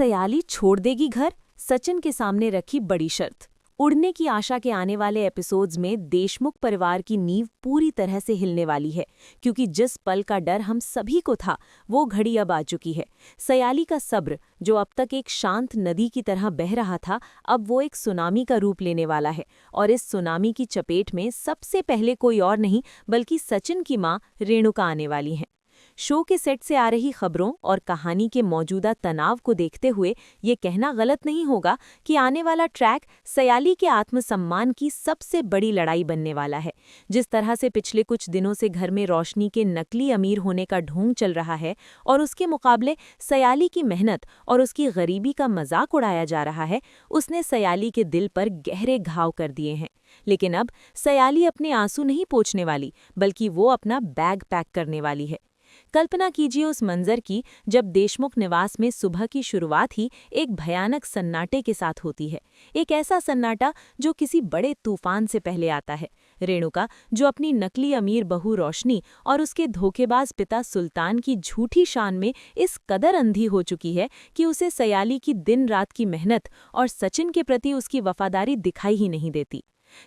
सयाली छोड़ देगी घर? सचिन के सामने रखी बड़ी शर्त। उड़ने की आशा के आने वाले एपिसोड्स में देशमुख परिवार की नींव पूरी तरह से हिलने वाली है, क्योंकि जिस पल का डर हम सभी को था वो घड़ी अब आ चुकी है। सयाली का सब्र, जो अब तक एक शांत नदी की तरह बह रहा था, अब वो एक सुनामी का रूप लेने वाला है। और इस सुनामी की चपेट में सबसे पहले कोई और नहीं बल्कि सचिन की मां रेणुका आने वाली हैं। शो के सेट से आ रही खबरों और कहानी के मौजूदा तनाव को देखते हुए ये कहना गलत नहीं होगा कि आने वाला ट्रैक सयाली के आत्मसम्मान की सबसे बड़ी लड़ाई बनने वाला है। जिस तरह से पिछले कुछ दिनों से घर में रोशनी के नकली अमीर होने का ढोंग चल रहा है और उसके मुकाबले सयाली की मेहनत और उसकी गरीबी का मजाक उड़ाया जा रहा है, उसने सयाली के दिल पर गहरे घाव कर दिए हैं। लेकिन अब सयाली अपने आंसू नहीं पोंछने वाली, बल्कि वो अपना बैग पैक करने वाली है। कल्पना कीजिए उस मंजर की जब देशमुख निवास में सुबह की शुरुआत ही एक भयानक सन्नाटे के साथ होती है। एक ऐसा सन्नाटा जो किसी बड़े तूफान से पहले आता है। रेणुका, जो अपनी नकली अमीर बहू रोशनी और उसके धोखेबाज पिता सुल्तान की झूठी शान में इस कदर अंधी हो चुकी है कि उसे सयाली की दिन रात की मेहनत और सचिन के प्रति उसकी वफादारी दिखाई ही नहीं देती।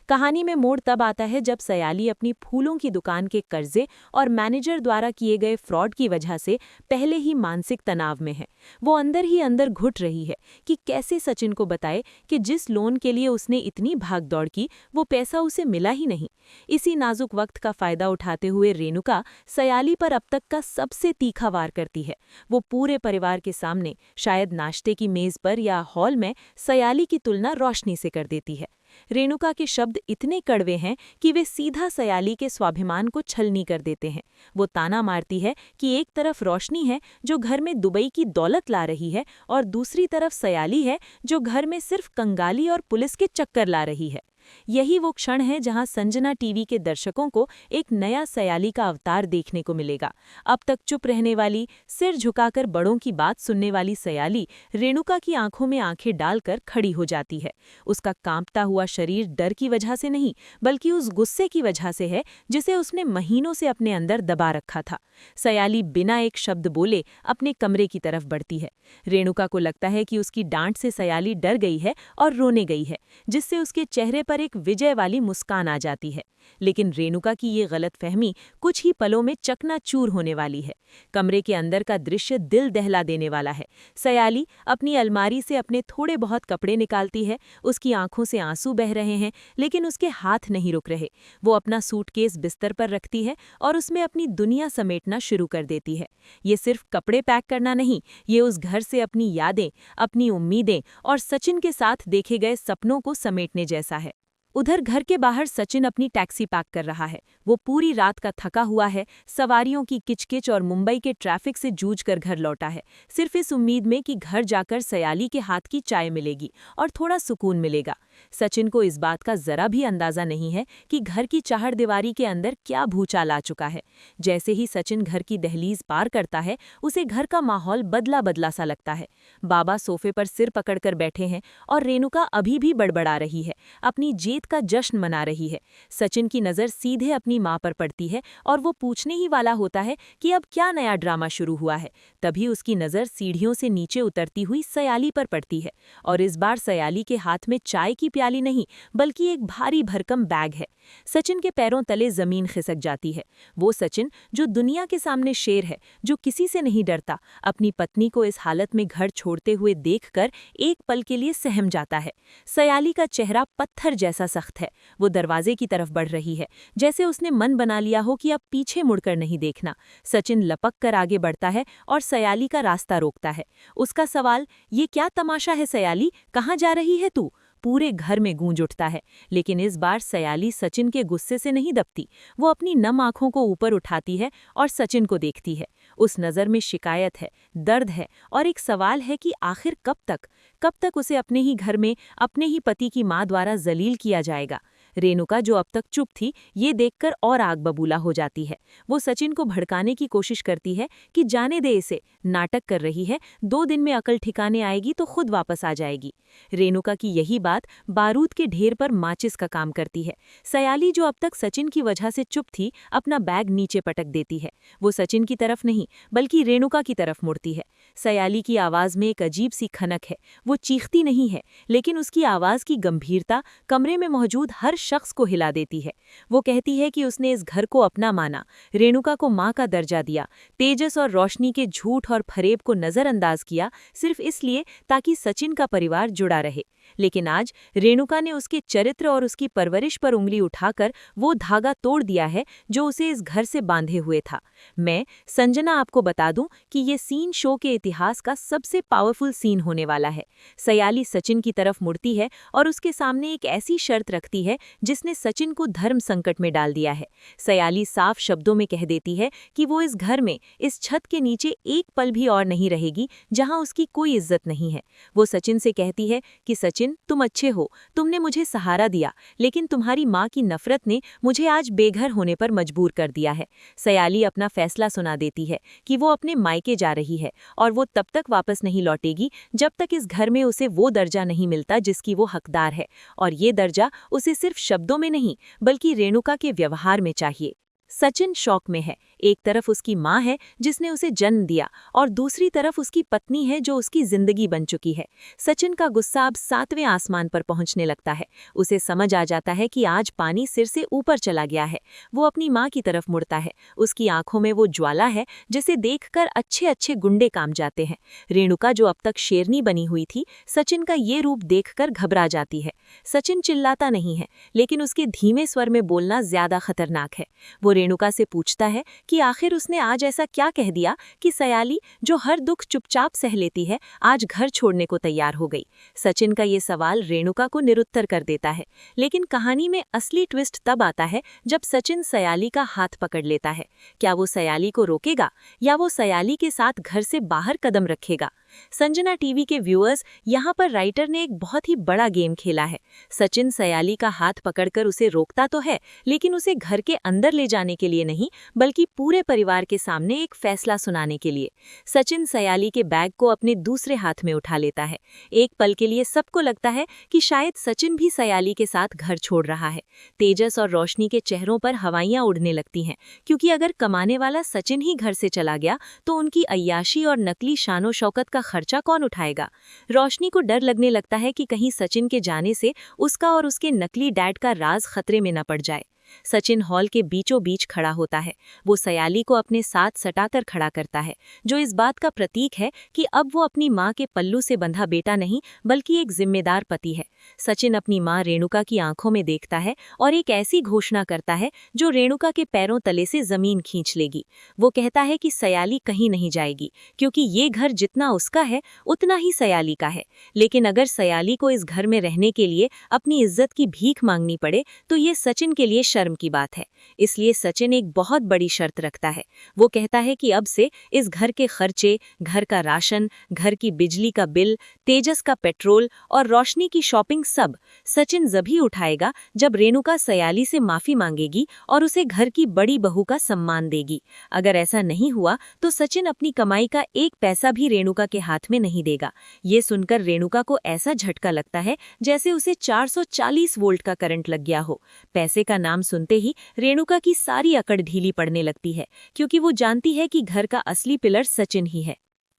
कहानी में मोड़ तब आता है जब सयाली अपनी फूलों की दुकान के कर्जे और मैनेजर द्वारा किए गए फ्रॉड की वजह से पहले ही मानसिक तनाव में है। वो अंदर ही अंदर घुट रही है कि कैसे सचिन को बताए कि जिस लोन के लिए उसने इतनी भागदौड़ की वो पैसा उसे मिला ही नहीं। इसी नाजुक वक्त का फायदा उठाते हुए रेणुका सयाली पर अब तक का सबसे तीखा वार करती है। वो पूरे परिवार के सामने, शायद नाश्ते की मेज पर या हॉल में, सयाली की तुलना रोशनी से कर देती है। रेणुका के शब्द इतने कड़वे हैं कि वे सीधा सयाली के स्वाभिमान को छलनी कर देते हैं। वो ताना मारती है कि एक तरफ रोशनी है जो घर में दुबई की दौलत ला रही है और दूसरी तरफ सयाली है जो घर में सिर्फ कंगाली और पुलिस के चक्कर ला रही है। यही वो क्षण है जहां संजना टीवी के दर्शकों को एक नया सयाली का अवतार देखने को मिलेगा। अब तक चुप रहने वाली, सिर झुकाकर बड़ों की बात सुनने वाली सयाली रेणुका की आंखों में आंखें डालकर खड़ी हो जाती है। उसका कांपता हुआ शरीर डर की वजह से नहीं, बल्कि उस गुस्से की वजह से है जिसे उसने महीनों से अपने अंदर दबा रखा था। सयाली बिना एक शब्द बोले अपने कमरे की तरफ बढ़ती है। रेणुका को लगता है कि उसकी डांट से सयाली डर गई है और रोने गई है, जिससे उसके चेहरे पर एक विजय वाली मुस्कान आ जाती है। लेकिन रेणुका की ये गलतफहमी कुछ ही पलों में चकनाचूर होने वाली है। कमरे के अंदर का दृश्य दिल दहला देने वाला है। सयाली अपनी अलमारी से अपने थोड़े बहुत कपड़े निकालती है। उसकी आंखों से आंसू बह रहे हैं, लेकिन उसके हाथ नहीं रुक रहे। वो अपना सूटकेस बिस्तर पर रखती है और उसमें अपनी दुनिया समेटना शुरू कर देती है। ये सिर्फ कपड़े पैक करना नहीं, ये उस घर से अपनी यादें, अपनी उम्मीदें और सचिन के साथ देखे गए सपनों को समेटने जैसा है। उधर घर के बाहर सचिन अपनी टैक्सी पैक कर रहा है। वो पूरी रात का थका हुआ है, सवारियों की किचकिच और मुंबई के ट्रैफिक से जूझकर घर लौटा है, सिर्फ इस उम्मीद में कि घर जाकर सयाली के हाथ की चाय मिलेगी और थोड़ा सुकून मिलेगा। सचिन को इस बात का जरा भी अंदाजा नहीं है कि घर की चाहरदीवारी के अंदर क्या भूचाल आ चुका है। जैसे ही सचिन घर की दहलीज पार करता है, उसे घर का माहौल बदला बदला सा लगता है। बाबा सोफे पर सिर पकड़कर बैठे हैं और रेणुका अभी भी बड़बड़ा रही है, अपनी जीत का जश्न मना रही है। सचिन की नजर सीधे अपनी मां पर पड़ती है और वो पूछने ही वाला होता है कि अब क्या नया ड्रामा शुरू हुआ है। तभी उसकी नजर सीढ़ियों से नीचे उतरती हुई सयाली पर पड़ती है, और इस बार सयाली के हाथ में चाय की प्याली नहीं, बल्कि एक भारी भरकम बैग है। सचिन के पैरों तले जमीन खिसक जाती है। वो सचिन जो दुनिया के सामने शेर है, जो किसी से नहीं डरता, अपनी पत्नी को इस हालत में घर छोड़ते हुए देखकर एक पल के लिए सहम जाता है। सयाली का चेहरा पत्थर जैसा सख्त है। वो दरवाजे की तरफ बढ़ रही है, जैसे उसने मन बना लिया हो कि अब पीछे मुड़कर नहीं देखना। सचिन लपक कर आगे बढ़ता है और सयाली का रास्ता रोकता है। उसका सवाल, ये क्या तमाशा है सयाली, कहाँ जा रही है तू, पूरे घर में गूंज उठता है। लेकिन इस बार सयाली सचिन के गुस्से से नहीं दबती। वो अपनी नम आंखों को ऊपर उठाती है और सचिन को देखती है। उस नज़र में शिकायत है, दर्द है और एक सवाल है कि आखिर कब तक उसे अपने ही घर में अपने ही पति की मां द्वारा जलील किया जाएगा। रेणुका, जो अब तक चुप थी, ये देखकर और आग बबूला हो जाती है। वो सचिन को भड़काने की कोशिश करती है कि जाने दे इसे, नाटक कर रही है, 2 दिन में अकल ठिकाने आएगी तो खुद वापस आ जाएगी। रेणुका की यही बात बारूद के ढेर पर माचिस का काम करती है। सयाली, जो अब तक सचिन की वजह से चुप थी, अपना बैग नीचे पटक देती है। वो सचिन की तरफ नहीं, बल्कि रेणुका की तरफ मुड़ती है। सयाली की आवाज़ में एक अजीब सी खनक है। वो चीखती नहीं है, लेकिन उसकी आवाज़ की गंभीरता कमरे में मौजूद हर शख्स को हिला देती है। वो कहती है कि उसने इस घर को अपना माना, रेणुका को माँ का दर्जा दिया, तेजस और रोशनी के झूठ और फरेब को नज़रअंदाज किया, सिर्फ इसलिए ताकि सचिन का परिवार जुड़ा रहे। लेकिन आज रेणुका ने उसके चरित्र और उसकी परवरिश पर उंगली उठाकर वो धागा तोड़ दिया है जो उसे इस घर से बांधे हुए था। मैं संजना आपको बता दूं कि ये सीन शो के इतिहास का सबसे पावरफुल सीन होने वाला है। सयाली सचिन की तरफ मुड़ती है और उसके सामने एक ऐसी शर्त रखती है जिसने सचिन को धर्म संकट में डाल दिया है। सयाली साफ शब्दों में कह देती है कि वो इस घर में, इस छत के नीचे एक पल भी और नहीं रहेगी जहां उसकी कोई इज्जत नहीं है। वो सचिन से कहती है कि सचिन, तुम अच्छे हो, तुमने मुझे सहारा दिया, लेकिन तुम्हारी माँ की नफरत ने मुझे आज बेघर होने पर मजबूर कर दिया है। सयाली अपना फैसला सुना देती है कि वो अपने मायके जा रही है और वो तब तक वापस नहीं लौटेगी जब तक इस घर में उसे वो दर्जा नहीं मिलता जिसकी वो हकदार है। और ये दर्जा उसे सिर्फ शब्दों में नहीं बल्कि रेणुका के व्यवहार में चाहिए। सचिन शौक में है। एक तरफ उसकी माँ है जिसने उसे जन्म दिया और दूसरी तरफ उसकी पत्नी है जो उसकी जिंदगी बन चुकी है। सचिन का गुस्सा अब 7वें आसमान पर पहुंचने लगता है। उसे समझ आ जाता है कि आज पानी सिर से ऊपर चला गया है। वो अपनी माँ की तरफ मुड़ता है। उसकी आंखों में वो ज्वाला है जिसे देखकर अच्छे अच्छे गुंडे काम जाते हैं। रेणुका जो अब तक शेरनी बनी हुई थी, सचिन का ये रूप देखकर घबरा जाती है। सचिन चिल्लाता नहीं है, लेकिन उसके धीमे स्वर में बोलना ज्यादा खतरनाक है। वो रेणुका से पूछता है कि आखिर उसने आज ऐसा क्या कह दिया कि सयाली, जो हर दुख चुपचाप सह लेती है, आज घर छोड़ने को तैयार हो गई। सचिन का ये सवाल रेणुका को निरुत्तर कर देता है, लेकिन कहानी में असली ट्विस्ट तब आता है जब सचिन सयाली का हाथ पकड़ लेता है। क्या वो सयाली को रोकेगा या वो सयाली के साथ घर से बाहर कदम रखेगा? संजना टीवी के व्यूअर्स, यहाँ पर राइटर ने एक बहुत ही बड़ा गेम खेला है। सचिन सयाली का हाथ पकड़कर उसे रोकता तो है, लेकिन उसे घर के अंदर ले जाने के लिए नहीं, बल्कि पूरे परिवार के सामने एक फैसला सुनाने के लिए। सचिन सयाली के बैग को अपने दूसरे हाथ में उठा लेता है। एक पल के लिए सबको लगता है कि शायद सचिन भी सयाली के साथ घर छोड़ रहा है। तेजस और रोशनी के चेहरों पर हवाइयां उड़ने लगती हैं, क्योंकि अगर कमाने वाला सचिन ही घर से चला गया तो उनकी अय्याशी और नकली शानो शौकत का खर्चा कौन उठाएगा? रोशनी को डर लगने लगता है कि कहीं सचिन के जाने से उसका और उसके नकली डैड का राज खतरे में न पड़ जाए। सचिन हॉल के बीचों बीच खड़ा होता है। वो सयाली को अपने साथ सटाकर खड़ा करता है, जो इस बात का प्रतीक है कि अब वो अपनी माँ के पल्लू से बंधा बेटा नहीं, बल्कि एक जिम्मेदार पति है। सचिन अपनी माँ रेणुका की आंखों में देखता है और एक ऐसी घोषणा करता है जो रेणुका के पैरों तले से जमीन खींच लेगी। वो कहता है कि सयाली कहीं नहीं जाएगी, क्योंकि ये घर जितना उसका है उतना ही सयाली का है। लेकिन अगर सयाली को इस घर में रहने के लिए अपनी इज्जत की भीख मांगनी पड़े तो ये सचिन के लिए शर्म की बात है। इसलिए सचिन एक बहुत बड़ी शर्त रखता है। वो कहता है कि अब से इस घर के खर्चे, घर का राशन, घर की बिजली का बिल, तेजस का पेट्रोल और रोशनी की शॉपिंग सब सचिन जभी उठाएगा जब रेणुका सयाली से माफी मांगेगी और उसे घर की बड़ी बहू का सम्मान देगी। अगर ऐसा नहीं हुआ तो सचिन अपनी कमाई का एक पैसा भी रेणुका के हाथ में नहीं देगा। ये सुनकर रेणुका को ऐसा झटका लगता है जैसे उसे 440 वोल्ट का करंट लग गया हो। पैसे का नाम सुनते ही रेणुका की सारी अकड़ ढीली पड़ने लगती है, क्योंकि वो जानती है कि घर का असली पिलर सचिन ही है।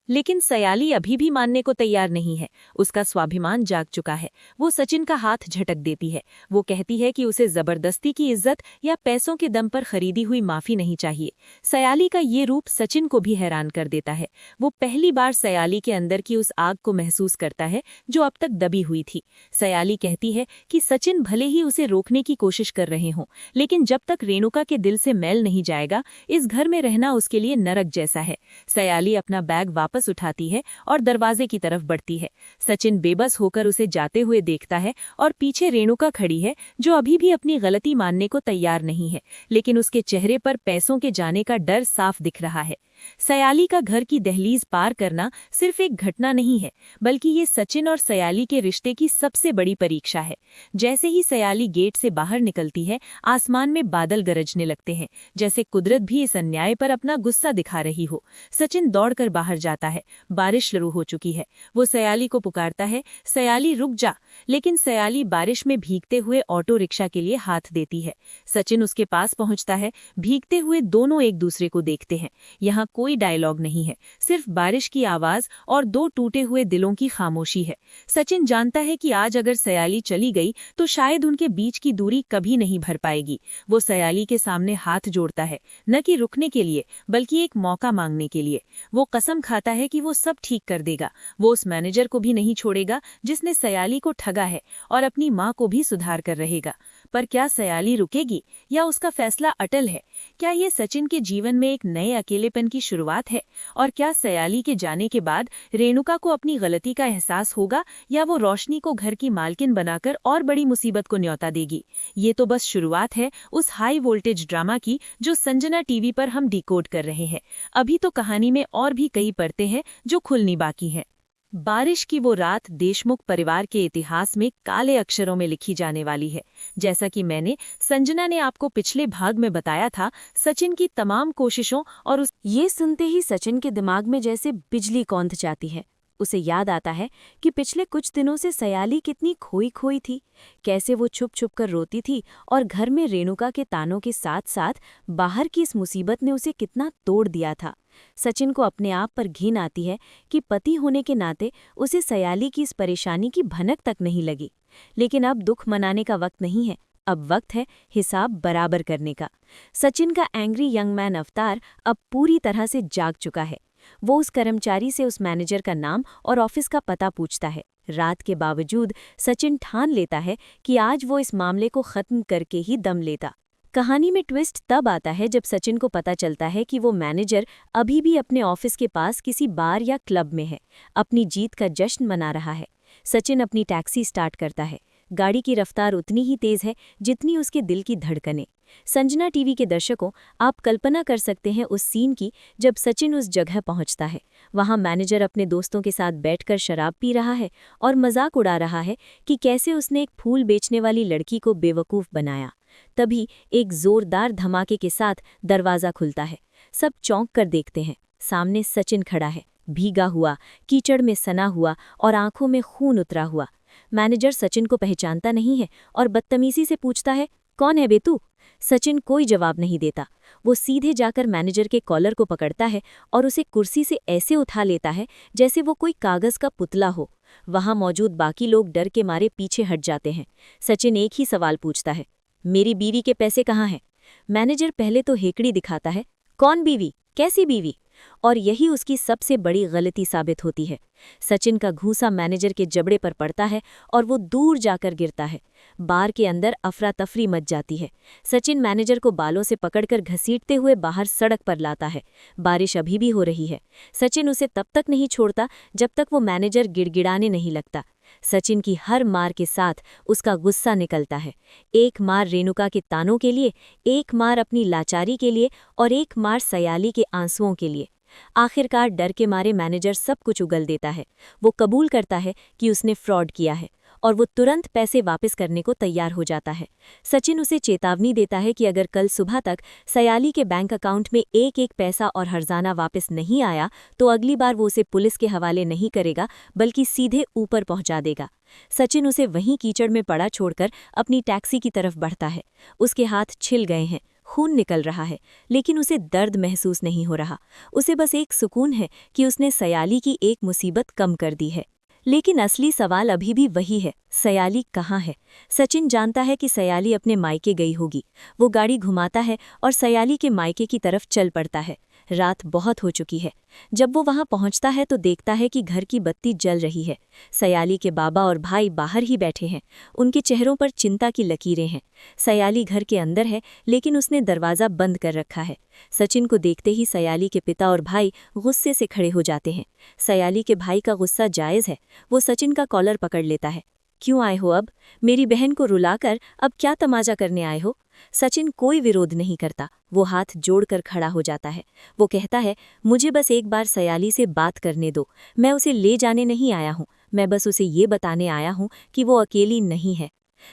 लेकिन सयाली अभी भी मानने को तैयार नहीं है। उसका स्वाभिमान जाग चुका है। वो सचिन का हाथ झटक देती है। वो कहती है कि उसे जबरदस्ती की इज्जत या पैसों के दम पर खरीदी हुई माफी नहीं चाहिए। सयाली का ये रूप सचिन को भी हैरान कर देता है। वो पहली बार सयाली के अंदर की उस आग को महसूस करता है जो अब तक दबी हुई थी। सयाली कहती है कि सचिन भले ही उसे रोकने की कोशिश कर रहे हों, लेकिन जब तक रेणुका के दिल से मैल नहीं जाएगा, इस घर में रहना उसके लिए नरक जैसा है। सयाली अपना बैग वापस उठाती है और दरवाजे की तरफ बढ़ती है। सचिन बेबस होकर उसे जाते हुए देखता है और पीछे रेणुका खड़ी है, जो अभी भी अपनी गलती मानने को तैयार नहीं है, लेकिन उसके चेहरे पर पैसों के जाने का डर साफ दिख रहा है। सयाली का घर की दहलीज पार करना सिर्फ एक घटना नहीं है, बल्कि ये सचिन और सयाली के रिश्ते की सबसे बड़ी परीक्षा है। जैसे ही सयाली गेट से बाहर निकलती है, आसमान में बादल गरजने लगते हैं, जैसे कुदरत भी इस अन्याय पर अपना गुस्सा दिखा रही हो। सचिन दौड़कर बाहर जाता है। बारिश शुरू हो चुकी है। वो सयाली को पुकारता है, सयाली रुक जा, लेकिन सयाली बारिश में भीगते हुए ऑटो रिक्शा के लिए हाथ देती है। सचिन उसके पास पहुंचता है। भीगते हुए दोनों एक दूसरे को देखते हैं। यहाँ यहाँ कोई डायलॉग नहीं है, सिर्फ बारिश की आवाज और दो टूटे हुए दिलों की खामोशी है। सचिन जानता है कि आज अगर सयाली चली गई तो शायद उनके बीच की दूरी कभी नहीं भर पाएगी। वो सयाली के सामने हाथ जोड़ता है, न कि रुकने के लिए बल्कि एक मौका मांगने के लिए। वो कसम खाता है कि वो सब ठीक कर देगा। वो उस मैनेजर को भी नहीं छोड़ेगा जिसने सयाली को ठगा है, और अपनी माँ को भी सुधार कर रहेगा। पर क्या सयाली रुकेगी या उसका फैसला अटल है? क्या ये सचिन के जीवन में एक नए अकेलेपन की शुरुआत है? और क्या सयाली के जाने के बाद रेणुका को अपनी गलती का एहसास होगा, या वो रोशनी को घर की मालकिन बनाकर और बड़ी मुसीबत को न्योता देगी? ये तो बस शुरुआत है उस हाई वोल्टेज ड्रामा की जो संजना टीवी पर हम डिकोड कर रहे हैं। अभी तो कहानी में और भी कई परतें हैं जो खुलनी बाकी हैं। बारिश की वो रात देशमुख परिवार के इतिहास में काले अक्षरों में लिखी जाने वाली है। जैसा कि संजना ने आपको पिछले भाग में बताया था, सचिन की तमाम कोशिशों और ये सुनते ही सचिन के दिमाग में जैसे बिजली कौंध जाती है। उसे याद आता है कि पिछले कुछ दिनों से सयाली कितनी खोई खोई थी, कैसे वो छुप छुप कर रोती थी, और घर में रेणुका के तानों के साथ साथ बाहर की इस मुसीबत ने उसे कितना तोड़ दिया था। सचिन को अपने आप पर घिन आती है कि पति होने के नाते उसे सयाली की इस परेशानी की भनक तक नहीं लगी। लेकिन अब दुख मनाने का वक्त नहीं है, अब वक्त है हिसाब बराबर करने का। सचिन का एंग्री यंग मैन अवतार अब पूरी तरह से जाग चुका है। वो उस कर्मचारी से उस मैनेजर का नाम और ऑफिस का पता पूछता है। रात के बावजूद सचिन ठान लेता है कि आज वो इस मामले को खत्म करके ही दम लेता। कहानी में ट्विस्ट तब आता है जब सचिन को पता चलता है कि वो मैनेजर अभी भी अपने ऑफिस के पास किसी बार या क्लब में है, अपनी जीत का जश्न मना रहा है। सचिन अपनी टैक्सी स्टार्ट करता है। गाड़ी की रफ्तार उतनी ही तेज है जितनी उसके दिल की धड़कनें। संजना टीवी के दर्शकों, आप कल्पना कर सकते हैं उस सीन की जब सचिन उस जगह पहुंचता है। वहां मैनेजर अपने दोस्तों के साथ बैठकर शराब पी रहा है और मजाक उड़ा रहा है कि कैसे उसने एक फूल बेचने वाली लड़की को बेवकूफ़ बनाया। तभी एक जोरदार धमाके के साथ दरवाज़ा खुलता है। सब चौंक कर देखते हैं। सामने सचिन खड़ा है, भीगा हुआ, कीचड़ में सना हुआ और आंखों में खून उतरा हुआ। मैनेजर सचिन को पहचानता नहीं है और बदतमीजी से पूछता है, कौन है बे तू? सचिन कोई जवाब नहीं देता। वो सीधे जाकर मैनेजर के कॉलर को पकड़ता है और उसे कुर्सी से ऐसे उठा लेता है जैसे वो कोई कागज का पुतला हो। वहां मौजूद बाकी लोग डर के मारे पीछे हट जाते हैं। सचिन एक ही सवाल पूछता है, मेरी बीवी के पैसे कहाँ हैं? मैनेजर पहले तो हेकड़ी दिखाता है, कौन बीवी, कैसी बीवी? और यही उसकी सबसे बड़ी गलती साबित होती है। सचिन का घूंसा मैनेजर के जबड़े पर पड़ता है और वो दूर जाकर गिरता है। बार के अंदर अफरा तफरी मच जाती है। सचिन मैनेजर को बालों से पकड़कर घसीटते हुए बाहर सड़क पर लाता है। बारिश अभी भी हो रही है। सचिन उसे तब तक नहीं छोड़ता जब तक वो मैनेजर गिड़गिड़ाने नहीं लगता। सचिन की हर मार के साथ उसका गुस्सा निकलता है। एक मार रेणुका के तानों के लिए, एक मार अपनी लाचारी के लिए और एक मार सयाली के आंसुओं के लिए। आखिरकार डर के मारे मैनेजर सब कुछ उगल देता है। वो कबूल करता है कि उसने फ्रॉड किया है और वो तुरंत पैसे वापस करने को तैयार हो जाता है। सचिन उसे चेतावनी देता है कि अगर कल सुबह तक सयाली के बैंक अकाउंट में एक एक पैसा और हर्जाना वापस नहीं आया तो अगली बार वो उसे पुलिस के हवाले नहीं करेगा बल्कि सीधे ऊपर पहुंचा देगा। सचिन उसे वहीं कीचड़ में पड़ा छोड़कर अपनी टैक्सी की तरफ बढ़ता है। उसके हाथ छिल गए हैं, खून निकल रहा है, लेकिन उसे दर्द महसूस नहीं हो रहा। उसे बस एक सुकून है कि उसने सयाली की एक मुसीबत कम कर दी है। लेकिन असली सवाल अभी भी वही है, सयाली कहाँ है? सचिन जानता है कि सयाली अपने मायके गई होगी। वो गाड़ी घुमाता है और सयाली के मायके की तरफ चल पड़ता है। रात बहुत हो चुकी है। जब वो वहां पहुंचता है तो देखता है कि घर की बत्ती जल रही है। सयाली के बाबा और भाई बाहर ही बैठे हैं। उनके चेहरों पर चिंता की लकीरें हैं। सयाली घर के अंदर है, लेकिन उसने दरवाज़ा बंद कर रखा है। सचिन को देखते ही सयाली के पिता और भाई गुस्से से खड़े हो जाते हैं। सयाली के भाई का गुस्सा जायज़ है। वो सचिन का कॉलर पकड़ लेता है। क्यों आए हो अब? मेरी बहन को रुलाकर अब क्या तमाचा करने आए हो? सचिन कोई विरोध नहीं करता। वो हाथ जोड़कर खड़ा हो जाता है। वो कहता है, मुझे बस एक बार सयाली से बात करने दो। मैं उसे ले जाने नहीं आया हूँ, मैं बस उसे ये बताने आया हूँ कि वो अकेली नहीं है।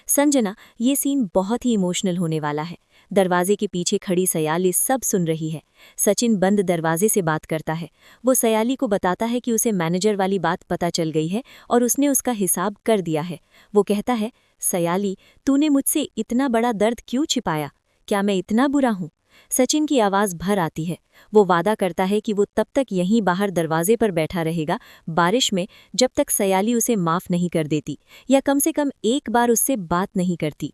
संजना, ये सीन बहुत ही इमोशनल होने वाला है। दरवाजे के पीछे खड़ी सयाली सब सुन रही है। सचिन बंद दरवाजे से बात करता है। वो सयाली को बताता है कि उसे मैनेजर वाली बात पता चल गई है और उसने उसका हिसाब कर दिया है। वो कहता है, सयाली, तूने मुझसे इतना बड़ा दर्द क्यों छिपाया? क्या मैं इतना बुरा हूँ? सचिन की आवाज़ भर आती है। वो वादा करता है कि वो तब तक यहीं बाहर दरवाजे पर बैठा रहेगा, बारिश में, जब तक सयाली उसे माफ़ नहीं कर देती या कम से कम एक बार उससे बात नहीं करती।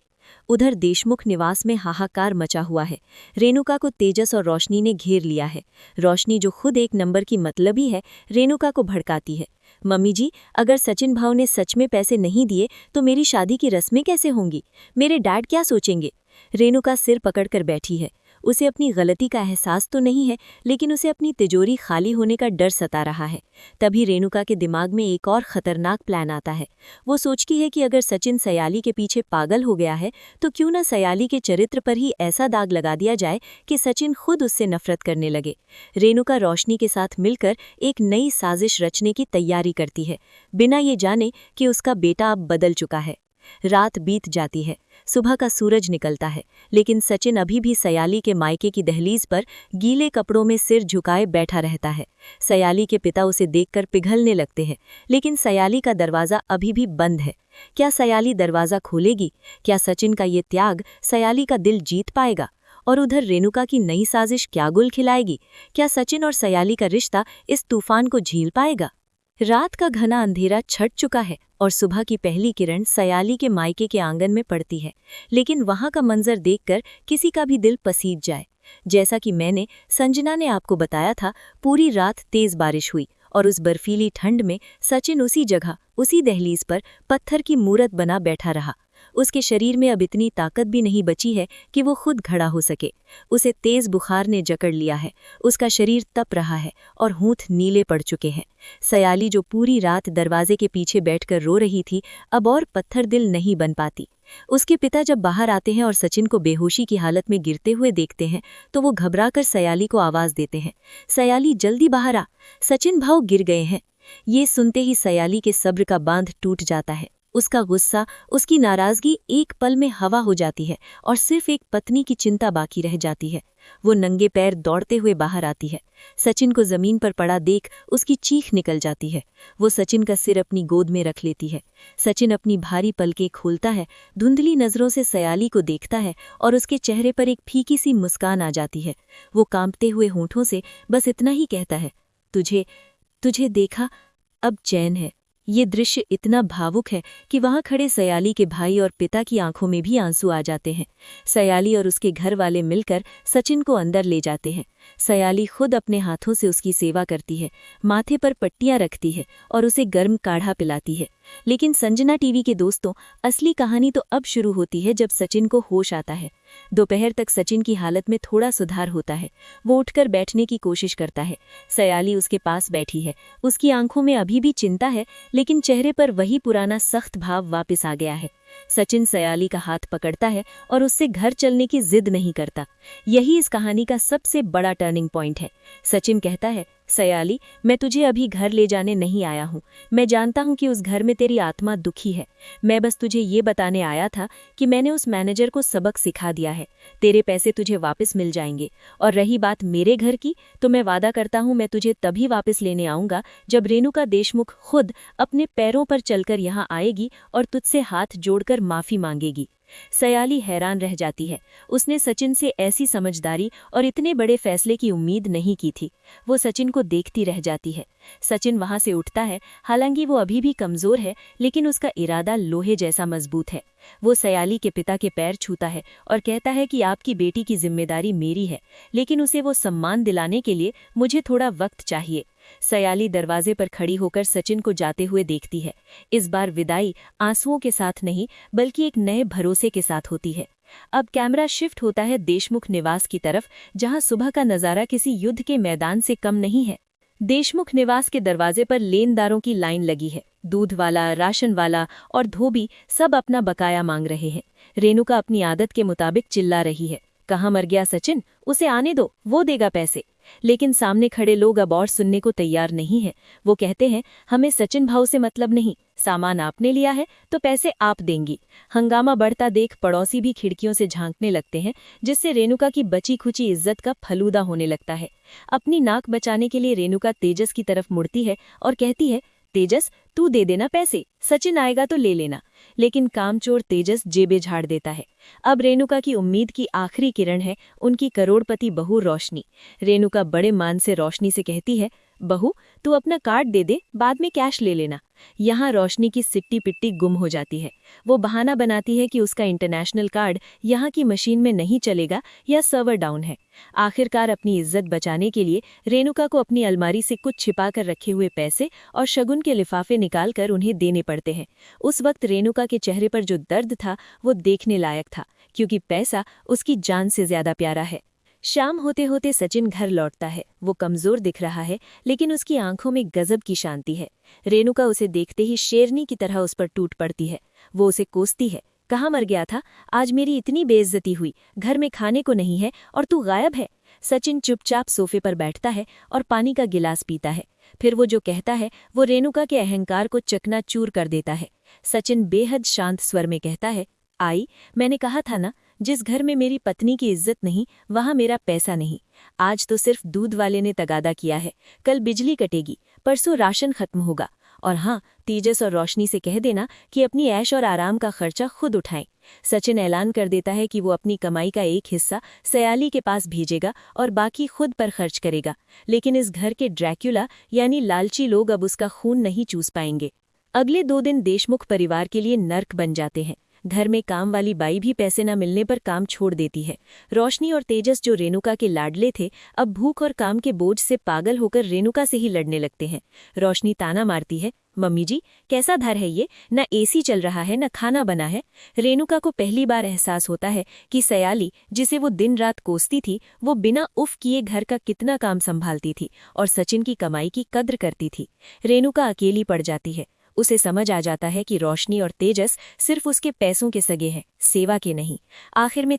उधर देशमुख निवास में हाहाकार मचा हुआ है। रेणुका को तेजस और रोशनी ने घेर लिया है। रोशनी, जो खुद एक नंबर की मतलबी है, रेणुका को भड़काती है। मम्मी जी, अगर सचिन भाव ने सच में पैसे नहीं दिए तो मेरी शादी की रस्में कैसे होंगी? मेरे डैड क्या सोचेंगे? रेणुका सिर पकड़कर बैठी है। उसे अपनी गलती का एहसास तो नहीं है, लेकिन उसे अपनी तिजोरी खाली होने का डर सता रहा है। तभी रेणुका के दिमाग में एक और खतरनाक प्लान आता है। वो सोचती है कि अगर सचिन सयाली के पीछे पागल हो गया है तो क्यों न सयाली के चरित्र पर ही ऐसा दाग लगा दिया जाए कि सचिन खुद उससे नफरत करने लगे। रेणुका रोशनी के साथ मिलकर एक नई साजिश रचने की तैयारी करती है, बिना ये जाने कि उसका बेटा अब बदल चुका है। रात बीत जाती है, सुबह का सूरज निकलता है, लेकिन सचिन अभी भी सयाली के मायके की दहलीज पर गीले कपड़ों में सिर झुकाए बैठा रहता है। सयाली के पिता उसे देखकर पिघलने लगते हैं, लेकिन सयाली का दरवाज़ा अभी भी बंद है। क्या सयाली दरवाज़ा खोलेगी? क्या सचिन का ये त्याग सयाली का दिल जीत पाएगा? और उधर रेणुका की नई साजिश क्या गुल खिलाएगी? क्या सचिन और सयाली का रिश्ता इस तूफान को झील पाएगा? रात का घना अंधेरा छट चुका है और सुबह की पहली किरण सयाली के मायके के आंगन में पड़ती है, लेकिन वहां का मंजर देखकर किसी का भी दिल पसीज जाए। जैसा कि संजना ने आपको बताया था, पूरी रात तेज बारिश हुई और उस बर्फीली ठंड में सचिन उसी जगह, उसी दहलीज पर पत्थर की मूरत बना बैठा रहा। उसके शरीर में अब इतनी ताकत भी नहीं बची है कि वो खुद खड़ा हो सके। उसे तेज बुखार ने जकड़ लिया है, उसका शरीर तप रहा है और होंठ नीले पड़ चुके हैं। सयाली, जो पूरी रात दरवाजे के पीछे बैठकर रो रही थी, अब और पत्थर दिल नहीं बन पाती। उसके पिता जब बाहर आते हैं और सचिन को बेहोशी की हालत में गिरते हुए देखते हैं तो वो घबराकर सयाली को आवाज देते हैं, सयाली जल्दी बाहर आ, सचिन भाऊ गिर गए हैं। ये सुनते ही सयाली के सब्र का बांध टूट जाता है। उसका गुस्सा, उसकी नाराजगी एक पल में हवा हो जाती है और सिर्फ एक पत्नी की चिंता बाकी रह जाती है। वो नंगे पैर दौड़ते हुए बाहर आती है। सचिन को जमीन पर पड़ा देख उसकी चीख निकल जाती है। वो सचिन का सिर अपनी गोद में रख लेती है। सचिन अपनी भारी पलकें खोलता है, धुंधली नजरों से सयाली को देखता है और उसके चेहरे पर एक फीकी सी मुस्कान आ जाती है। वो कांपते हुए होंठों से बस इतना ही कहता है, तुझे देखा, अब चैन है। ये दृश्य इतना भावुक है कि वहां खड़े सयाली के भाई और पिता की आंखों में भी आंसू आ जाते हैं। सयाली और उसके घर वाले मिलकर सचिन को अंदर ले जाते हैं। सयाली खुद अपने हाथों से उसकी सेवा करती है, माथे पर पट्टियां रखती है और उसे गर्म काढ़ा पिलाती है। लेकिन संजना टीवी के दोस्तों, असली कहानी तो अब शुरू होती है जब सचिन को होश आता है। दोपहर तक सचिन की हालत में थोड़ा सुधार होता है। वो उठकर बैठने की कोशिश करता है। सयाली उसके पास बैठी है। उसकी आंखों में अभी भी चिंता है, लेकिन चेहरे पर वही पुराना सख्त भाव वापस आ गया है। सचिन सयाली का हाथ पकड़ता है और उससे घर चलने की जिद नहीं करता। यही इस कहानी का सबसे बड़ा टर्निंग पॉइंट है। सचिन कहता है, सयाली, मैं तुझे अभी घर ले जाने नहीं आया हूँ। मैं जानता हूँ कि उस घर में तेरी आत्मा दुखी है। मैं बस तुझे ये बताने आया था कि मैंने उस मैनेजर को सबक सिखा दिया है। तेरे पैसे तुझे वापस मिल जाएंगे। और रही बात मेरे घर की, तो मैं वादा करता हूँ मैं तुझे तभी वापस लेने आऊँगा जब रेणुका देशमुख खुद अपने पैरों पर चलकर यहाँ आएगी और तुझसे हाथ जोड़कर माफ़ी मांगेगी। सयाली हैरान रह जाती है। उसने सचिन से ऐसी समझदारी और इतने बड़े फैसले की उम्मीद नहीं की थी। वो सचिन को देखती रह जाती है। सचिन वहां से उठता है। हालांकि वो अभी भी कमजोर है, लेकिन उसका इरादा लोहे जैसा मजबूत है। वो सयाली के पिता के पैर छूता है और कहता है कि आपकी बेटी की जिम्मेदारी मेरी है, लेकिन उसे वो सम्मान दिलाने के लिए मुझे थोड़ा वक्त चाहिए। सयाली दरवाजे पर खड़ी होकर सचिन को जाते हुए देखती है। इस बार विदाई आंसुओं के साथ नहीं, बल्कि एक नए भरोसे के साथ होती है। अब कैमरा शिफ्ट होता है देशमुख निवास की तरफ, जहां सुबह का नजारा किसी युद्ध के मैदान से कम नहीं है। देशमुख निवास के दरवाजे पर लेनदारों की लाइन लगी है। दूध वाला, राशन वाला और धोबी सब अपना बकाया मांग रहे हैं। रेणुका अपनी आदत के मुताबिक चिल्ला रही है, कहाँ मर गया सचिन, उसे आने दो, वो देगा पैसे। लेकिन सामने खड़े लोग अब और सुनने को तैयार नहीं हैं। वो कहते हैं, हमें सचिन भाव से मतलब नहीं, सामान आपने लिया है तो पैसे आप देंगी। हंगामा बढ़ता देख पड़ोसी भी खिड़कियों से झांकने लगते हैं, जिससे रेणुका की बची खुची इज्जत का फलूदा होने लगता है। अपनी नाक बचाने के लिए रेणुका तेजस की तरफ मुड़ती है और कहती है, तेजस तू दे देना पैसे, सचिन आएगा तो ले लेना। लेकिन कामचोर तेजस जेबें झाड़ देता है। अब रेणुका की उम्मीद की आखिरी किरण है उनकी करोड़पति बहू रोशनी। रेणुका बड़े मान से रोशनी से कहती है, बहू तू अपना कार्ड दे दे, बाद में कैश ले लेना। यहाँ रोशनी की सिट्टी पिट्टी गुम हो जाती है। वो बहाना बनाती है कि उसका इंटरनेशनल कार्ड यहाँ की मशीन में नहीं चलेगा या सर्वर डाउन है। आखिरकार अपनी इज्जत बचाने के लिए रेणुका को अपनी अलमारी से कुछ छिपा कर रखे हुए पैसे और शगुन के लिफाफे निकालकर उन्हें देने पड़ते हैं। उस वक्त रेणुका के चेहरे पर जो दर्द था वो देखने लायक था, क्योंकि पैसा उसकी जान से ज्यादा प्यारा है। शाम होते होते सचिन घर लौटता है। वो कमजोर दिख रहा है, लेकिन उसकी आंखों में गजब की शांति है। रेणुका उसे देखते ही शेरनी की तरह उस पर टूट पड़ती है। वो उसे कोसती है, कहाँ मर गया था, आज मेरी इतनी बेइज्जती हुई, घर में खाने को नहीं है और तू गायब है। सचिन चुपचाप सोफे पर बैठता है और पानी का गिलास पीता है। फिर वो जो कहता है वो रेणुका के अहंकार को चकनाचूर कर देता है। सचिन बेहद शांत स्वर में कहता है, आई, मैंने कहा था ना, जिस घर में मेरी पत्नी की इज्जत नहीं वहां मेरा पैसा नहीं। आज तो सिर्फ दूध वाले ने तगादा किया है, कल बिजली कटेगी, परसों राशन खत्म होगा। और हाँ, तेजस और रोशनी से कह देना कि अपनी ऐश और आराम का खर्चा खुद उठाएं। सचिन ऐलान कर देता है कि वो अपनी कमाई का एक हिस्सा सयाली के पास भेजेगा और बाकी खुद पर खर्च करेगा। लेकिन इस घर के ड्रैक्युला यानी लालची लोग अब उसका खून नहीं चूस पाएंगे। अगले 2 दिन देशमुख परिवार के लिए नर्क बन जाते हैं। घर में काम वाली बाई भी पैसे न मिलने पर काम छोड़ देती है। रोशनी और तेजस जो रेणुका के लाडले थे, अब भूख और काम के बोझ से पागल होकर रेणुका से ही लड़ने लगते हैं। रोशनी ताना मारती है, मम्मी जी कैसा घर है ये, न एसी चल रहा है न खाना बना है। रेणुका को पहली बार एहसास होता है कि सयाली, जिसे वो दिन रात कोसती थी, वो बिना उफ किए घर का कितना काम संभालती थी और सचिन की कमाई की कद्र करती थी। रेणुका अकेली पड़ जाती है। उसे समझ आ जाता है कि रोशनी और तेजस सिर्फ उसके पैसों के सगे हैं, सेवा के नहीं। आखिर में